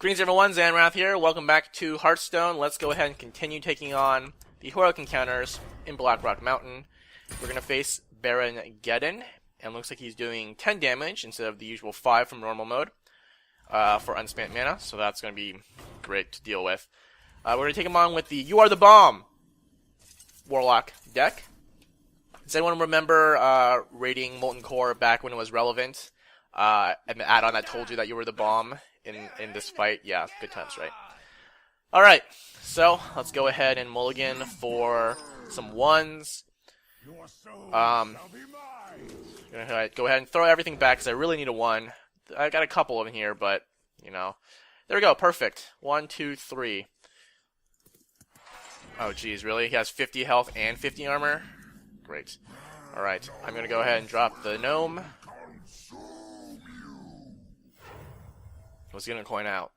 Greetings everyone, Zannrath here. Welcome back to Hearthstone. Let's go ahead and continue taking on the Warlock encounters in Blackrock Mountain. We're going to face Baron Geddon, and looks like he's doing 10 damage instead of the usual 5 from normal mode for unspent mana, so that's going to be great to deal with. We're going to take him on with the You Are the Bomb Warlock deck. Does anyone remember raiding Molten Core back when it was relevant? And the add-on that told you that you were the bomb in this fight? Yeah, good times, right? Alright, so let's go ahead and mulligan for some ones. Gonna go ahead and throw everything back because I really need a 1. I got a couple of them here, but, you know. There we go, perfect. 1, 2, 3. Oh, geez, really? He has 50 health and 50 armor? Great. Alright, I'm gonna go ahead and drop the gnome. Was gonna coin out.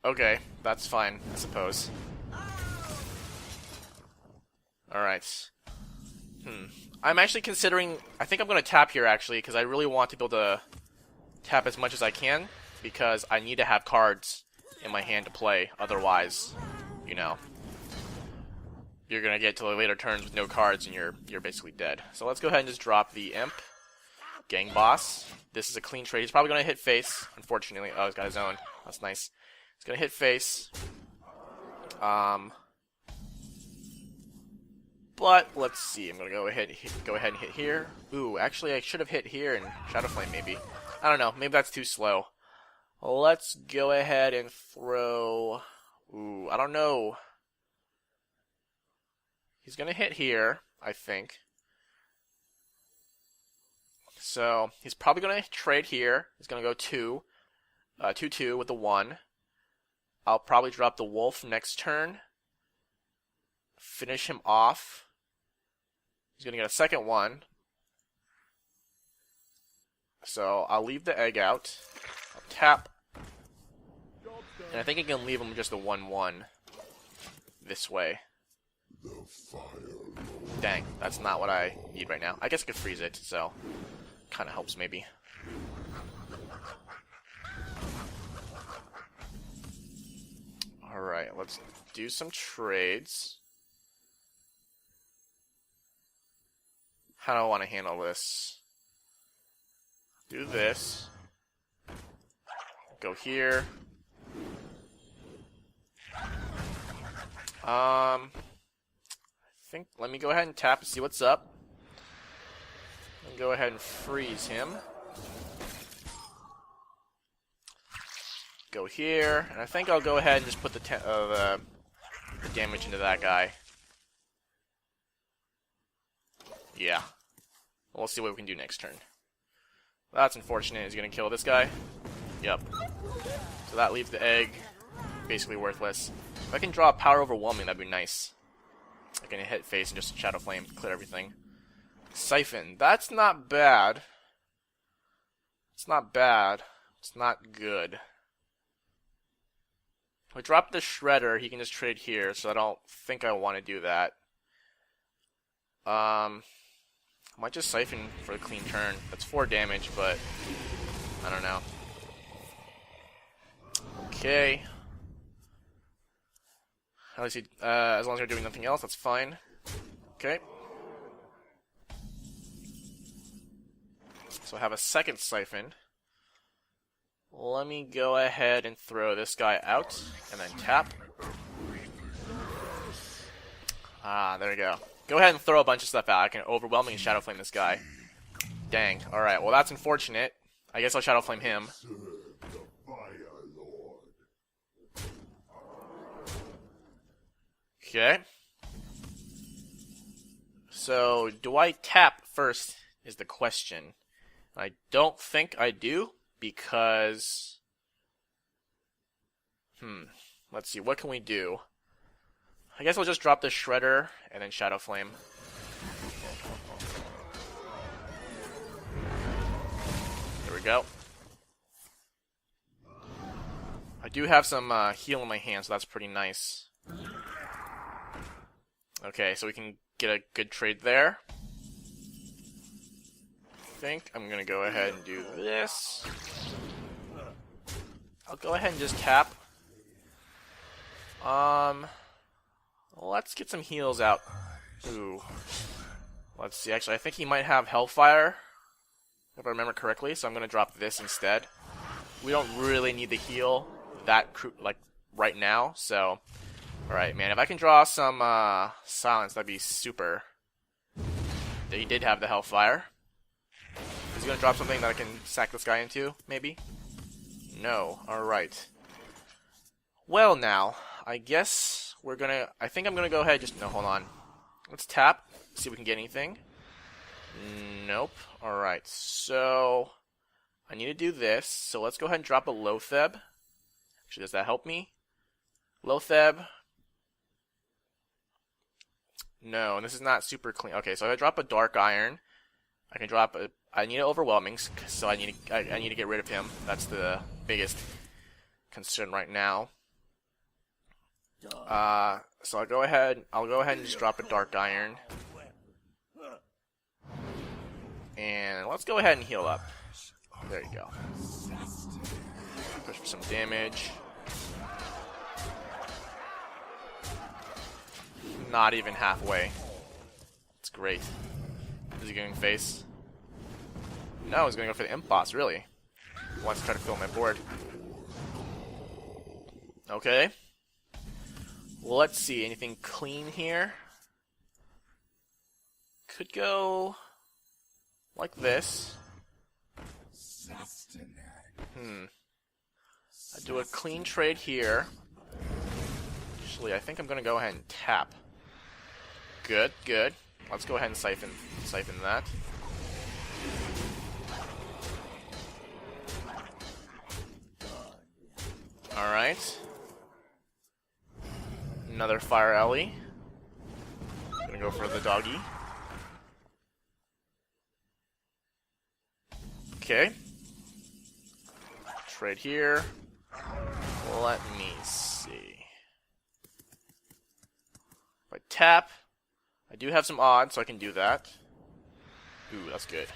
Okay, that's fine, I suppose. Alright. I'm actually considering... I think I'm gonna tap here, actually, because I really want to be able to tap as much as I can, because I need to have cards in my hand to play, otherwise, you know, you're gonna get to the later turns with no cards and you're basically dead. So let's go ahead and just drop the Imp. Gang Boss. This is a clean trade. He's probably going to hit face, unfortunately. Oh, he's got his own. That's nice. He's going to hit face. But, let's see. I'm going to go ahead and hit here. Ooh, actually, I should have hit here and Shadowflame, maybe. I don't know. Maybe that's too slow. Let's go ahead and throw... Ooh, I don't know. He's going to hit here, I think. So, he's probably going to trade here. He's going to go 2-2 with the 1. I'll probably drop the wolf next turn. Finish him off. He's going to get a second 1. So, I'll leave the egg out. I'll tap. And I think I can leave him just a 1-1 this way. Dang, that's not what I need right now. I guess I could freeze it, so... kind of helps, maybe. Alright, let's do some trades. How do I want to handle this? Do this. Go here. I think, let me go ahead and tap to see what's up. And go ahead and freeze him. Go here, and I think I'll go ahead and just put the damage into that guy. Yeah. We'll see what we can do next turn. That's unfortunate. He's gonna kill this guy. Yep. So that leaves the egg basically worthless. If I can draw Power Overwhelming, that'd be nice. I can hit face and just Shadowflame to clear everything. Syphon. That's not bad. It's not bad. It's not good. If I drop the Shredder, he can just trade here, so I don't think I want to do that. I might just Syphon for a clean turn. That's 4 damage, but I don't know. Okay. At least as long as you're doing nothing else, that's fine. Okay. So I have a second Syphon. Let me go ahead and throw this guy out, and then tap. Ah, there we go. Go ahead and throw a bunch of stuff out. I can Overwhelming and Shadowflame this guy. Dang. Alright, well that's unfortunate. I guess I'll Shadowflame him. Okay. So, do I tap first is the question. I don't think I do, because... let's see, what can we do? I guess I'll just drop the Shredder, and then Shadowflame. There we go. I do have some heal in my hand, so that's pretty nice. Okay, so we can get a good trade there. I think I'm gonna go ahead and do this. I'll go ahead and just tap. Let's get some heals out. Ooh. Let's see. Actually, I think he might have Hellfire, if I remember correctly. So I'm gonna drop this instead. We don't really need the heal like right now. So, all right, man. If I can draw some silence, that'd be super. He did have the Hellfire. Is he gonna drop something that I can sack this guy into? Maybe. No. All right. Well, now I guess we're gonna. I think I'm gonna go ahead. Just no. Hold on. Let's tap. See if we can get anything. Nope. All right. So I need to do this. So let's go ahead and drop a Lotheb. Actually, does that help me? Lotheb. No, and this is not super clean. Okay, so if I drop a Dark Iron, I can drop a. I need an Overwhelming, so I need to get rid of him. That's the biggest concern right now. So I'll go ahead and just drop a Dark Iron. And let's go ahead and heal up. There you go. Push for some damage. Not even halfway. It's great. Is he going face? No, he's going to go for the Imp Boss, really. He wants to try to fill my board. Okay. Well, let's see. Anything clean here? Could go like this. I do a clean trade here. Actually, I think I'm going to go ahead and tap. Good, good. Let's go ahead and siphon that. Alright. Another Fire Ellie. Gonna go for the doggy. Okay. Trade here. Let me see. If I tap, I do have some odds, so I can do that. Ooh, that's good.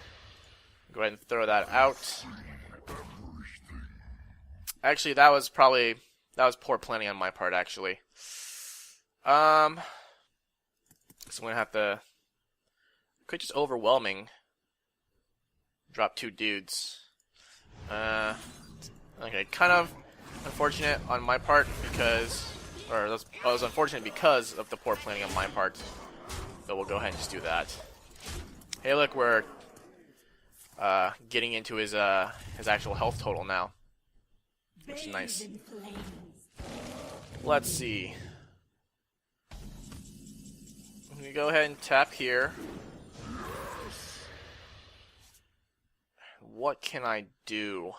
Go ahead and throw that out. Actually, that was poor planning on my part, actually. So I'm gonna have to. Could just Overwhelming. Drop 2 dudes. Okay, kind of unfortunate on my part because, or that was unfortunate because of the poor planning on my part. But we'll go ahead and just do that. Hey, look, we're getting into his actual health total now, which is nice. Let's see. Let me go ahead and tap here. What can I do?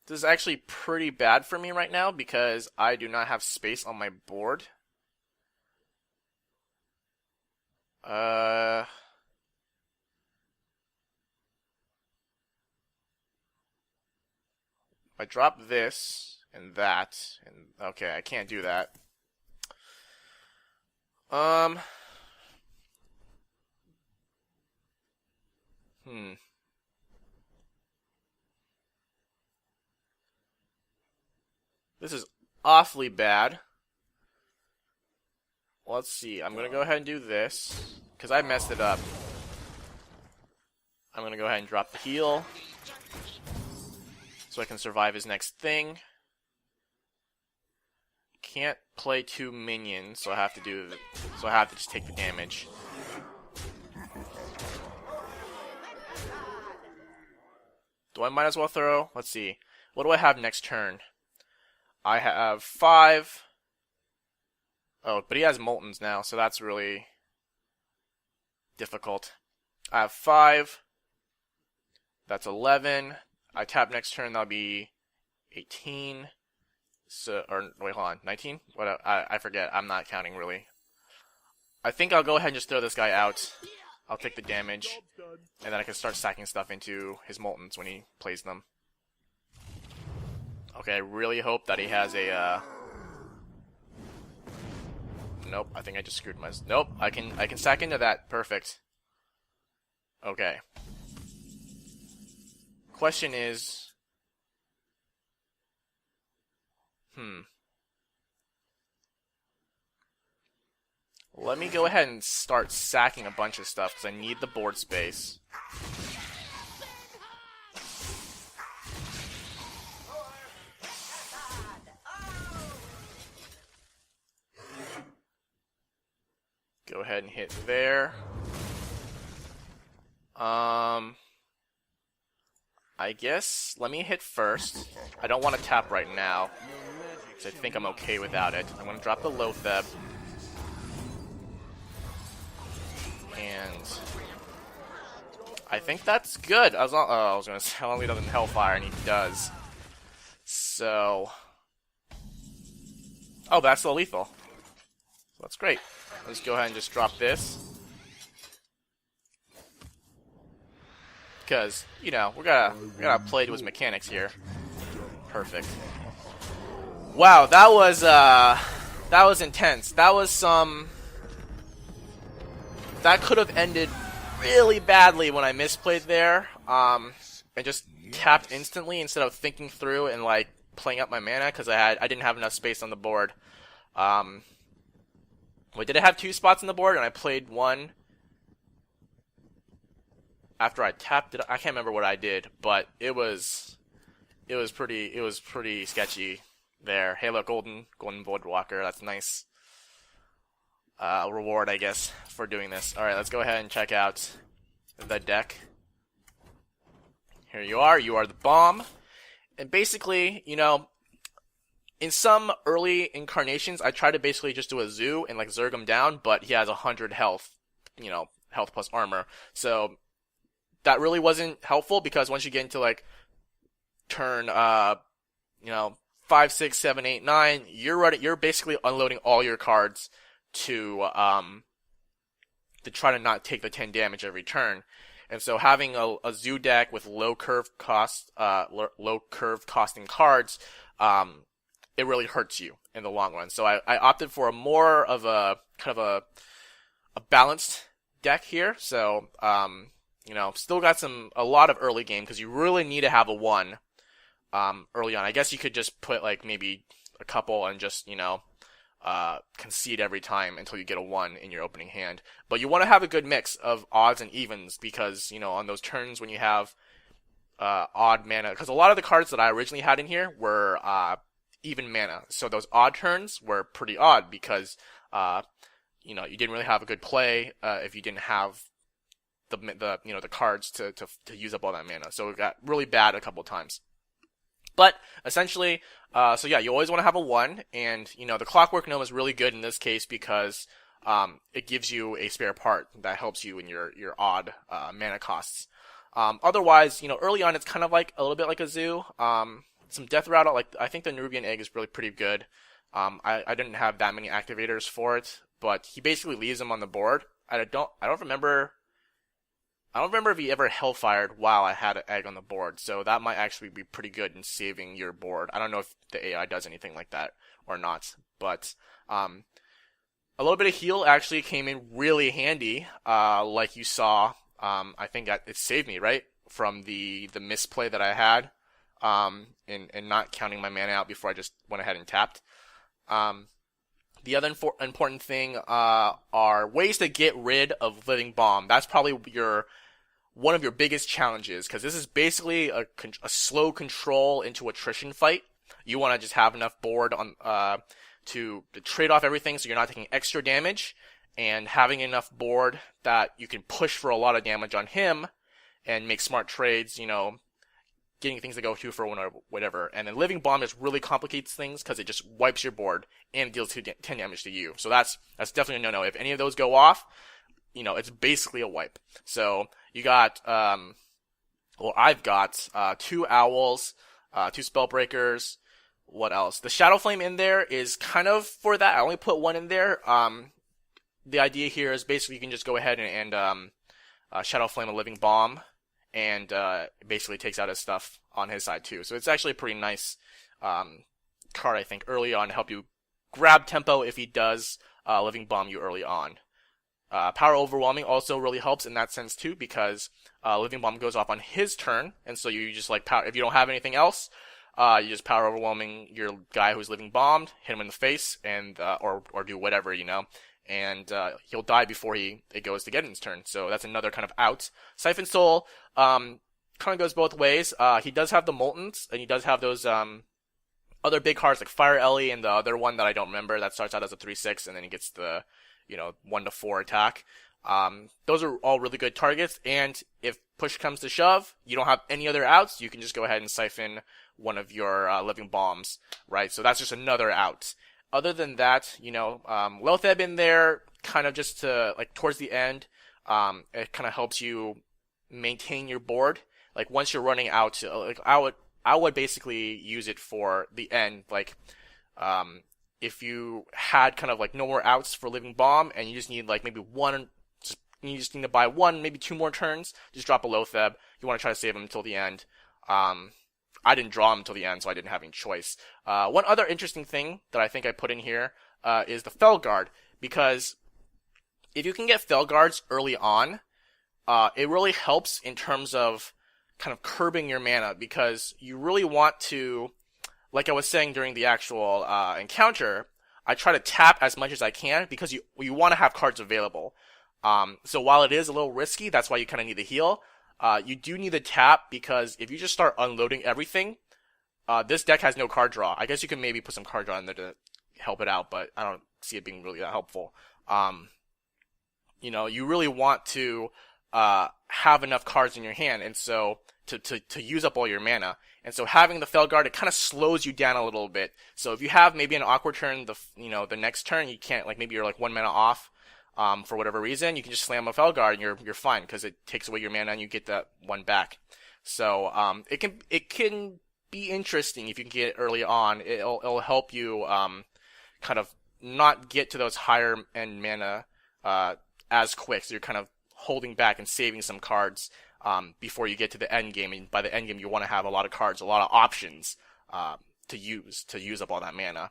This is actually pretty bad for me right now because I do not have space on my board. If I drop this and that, and okay, I can't do that. This is awfully bad. Let's see. I'm going to go ahead and do this because I messed it up. I'm going to go ahead and drop the heal so I can survive his next thing. Can't play 2 minions, so I have to just take the damage. Do I might as well throw? Let's see. What do I have next turn? I have 5. Oh, but he has Moltens now, so that's really difficult. I have 5. That's 11. I tap next turn, that'll be 18. So, or wait, hold on, 19? What? I forget. I'm not counting really. I think I'll go ahead and just throw this guy out. I'll take the damage, and then I can start stacking stuff into his Moltens when he plays them. Okay, I really hope that he has a. Nope, I think I just screwed myself. Nope, I can stack into that. Perfect. Okay. Question is, Let me go ahead and start sacking a bunch of stuff because I need the board space. Go ahead and hit there. I guess let me hit first. I don't want to tap right now because I think I'm okay without it. I'm going to drop the Lotheb. And I think that's good. I was going to say how long he doesn't Hellfire, and he does. So, oh, but that's still lethal. So that's great. Let's go ahead and just drop this. Because, you know, we're gonna play to his mechanics here. Perfect. Wow, that was intense. That was some... That could have ended really badly when I misplayed there. And just tapped instantly instead of thinking through and, like, playing up my mana, because I didn't have enough space on the board. Wait, did I have 2 spots on the board and I played 1? After I tapped it, I can't remember what I did, but it was pretty sketchy there. Hey, look, golden Voidwalker. That's nice. Reward, I guess, for doing this. All right, let's go ahead and check out the deck. Here you are. You are the bomb, and basically, you know, in some early incarnations, I tried to basically just do a zoo and like zerg him down, but he has 100 health, you know, health plus armor, so. That really wasn't helpful because once you get into like turn, you know, 5, 6, 7, 8, 9, you're basically unloading all your cards to try to not take the 10 damage every turn. And so having a zoo deck with low curve costing cards, it really hurts you in the long run. So I opted for a more of a kind of a balanced deck here. So you know, still got a lot of early game because you really need to have a 1 early on. I guess you could just put like maybe a couple and just, you know, concede every time until you get a 1 in your opening hand. But you want to have a good mix of odds and evens because, you know, on those turns when you have odd mana, because a lot of the cards that I originally had in here were even mana. So those odd turns were pretty odd because, you know, you didn't really have a good play if you didn't have the you know, the cards to use up all that mana. So it got really bad a couple of times. But essentially, so yeah, you always want to have a 1, and you know, the Clockwork Gnome is really good in this case because it gives you a spare part that helps you in your odd mana costs. Otherwise, you know, early on it's kind of like a little bit like a zoo. Some Death Rattle, like I think the Nerubian Egg is really pretty good. I didn't have that many activators for it, but he basically leaves them on the board. I don't remember if he ever Hellfired while I had an egg on the board, so that might actually be pretty good in saving your board. I don't know if the AI does anything like that or not, but a little bit of heal actually came in really handy, like you saw. I think it saved me, right, from the misplay that I had, and not counting my mana out before I just went ahead and tapped. The other important thing are ways to get rid of Living Bomb. That's probably one of your biggest challenges, because this is basically a slow control into attrition fight. You want to just have enough board on to trade off everything so you're not taking extra damage, and having enough board that you can push for a lot of damage on him and make smart trades, you know, getting things to go 2 for 1 or whatever. And then Living Bomb just really complicates things because it just wipes your board and deals 10 damage to you. So that's definitely a no-no. If any of those go off, you know, it's basically a wipe. So you got, well, I've got 2 Owls, 2 Spellbreakers. What else? The Shadowflame in there is kind of for that. I only put 1 in there. The idea here is basically you can just go ahead and Shadowflame a Living Bomb, and basically takes out his stuff on his side too. So it's actually a pretty nice card, I think, early on to help you grab tempo if he does Living Bomb you early on. Power Overwhelming also really helps in that sense too, because Living Bomb goes off on his turn, and so you just like power. If you don't have anything else, you just power overwhelming your guy who's living bombed, hit him in the face, and or do whatever, and he'll die before it goes to Geddon's turn. So that's another kind of out. Syphon Soul kind of goes both ways. He does have the Moltens, and he does have those other big cards like Fire Ellie and the other one that I don't remember that starts out as a 3/6 and then he gets the 1-4 attack. Those are all really good targets, and if push comes to shove, you don't have any other outs, you can just go ahead and siphon one of your living bombs, right? So that's just another out. Other than that, Lotheb in there, kind of just to, towards the end, it kind of helps you maintain your board. Like, once you're running out, I would basically use it for the end, if you had kind of no more outs for living bomb, and you just need maybe one, you just need to buy one, maybe two more turns, just drop a Lotheb. You want to try to save him until the end. I didn't draw him until the end, so I didn't have any choice. One other interesting thing that I think I put in here is the Felguard, because if you can get Felguards early on, it really helps in terms of kind of curbing your mana, because you really want to, like I was saying during the actual encounter, I try to tap as much as I can because you want to have cards available. So while it is a little risky, that's why you kind of need the heal. You do need the tap, because if you just start unloading everything, this deck has no card draw. I guess you can maybe put some card draw in there to help it out, but I don't see it being really that helpful. You really want to have enough cards in your hand, and so to use up all your mana. And so having the Felguard, it kind of slows you down a little bit. So if you have maybe an awkward turn, the next turn you can't, maybe you're 1 mana off, for whatever reason, you can just slam a Felguard and you're fine, because it takes away your mana and you get that one back. So it can be interesting if you can get it early on. It'll help you kind of not get to those higher end mana as quick. So you're kind of holding back and saving some cards before you get to the end game. And by the end game, you want to have a lot of cards, a lot of options to use up all that mana.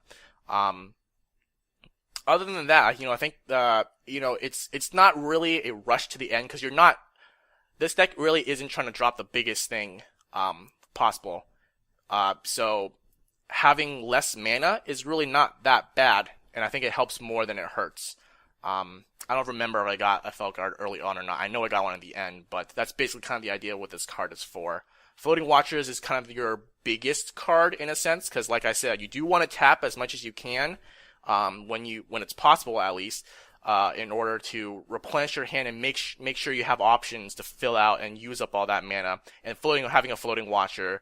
Other than that, I think it's not really a rush to the end, because this deck really isn't trying to drop the biggest thing possible. So having less mana is really not that bad, and I think it helps more than it hurts. I don't remember if I got a Felguard early on or not. I know I got one at the end, but that's basically kind of the idea of what this card is for. Floating Watchers is kind of your biggest card in a sense, because like I said, you do want to tap as much as you can, when it's possible at least, in order to replenish your hand and make sure you have options to fill out and use up all that mana. And having a Floating Watcher,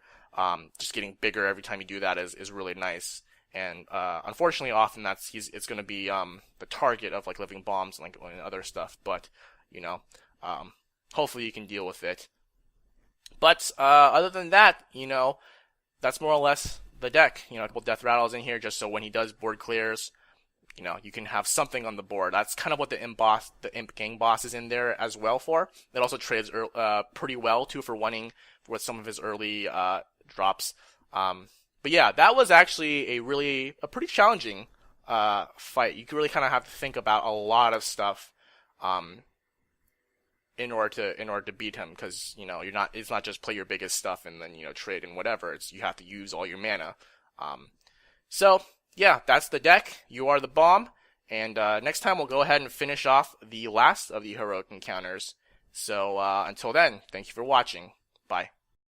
just getting bigger every time you do that is really nice. And unfortunately, often it's going to be the target of living bombs and other stuff. But hopefully you can deal with it. But other than that, that's more or less the deck. A couple Death Rattles in here just so when he does board clears, you can have something on the board. That's kind of what the Imp Gang Boss is in there as well for. It also trades pretty well too for winning with some of his early drops. But yeah, that was actually a pretty challenging fight. You really kind of have to think about a lot of stuff in order to beat him, because it's not just play your biggest stuff and then trade and whatever. You have to use all your mana. So yeah, that's the deck. You are the bomb, and next time we'll go ahead and finish off the last of the heroic encounters. So until then, thank you for watching. Bye.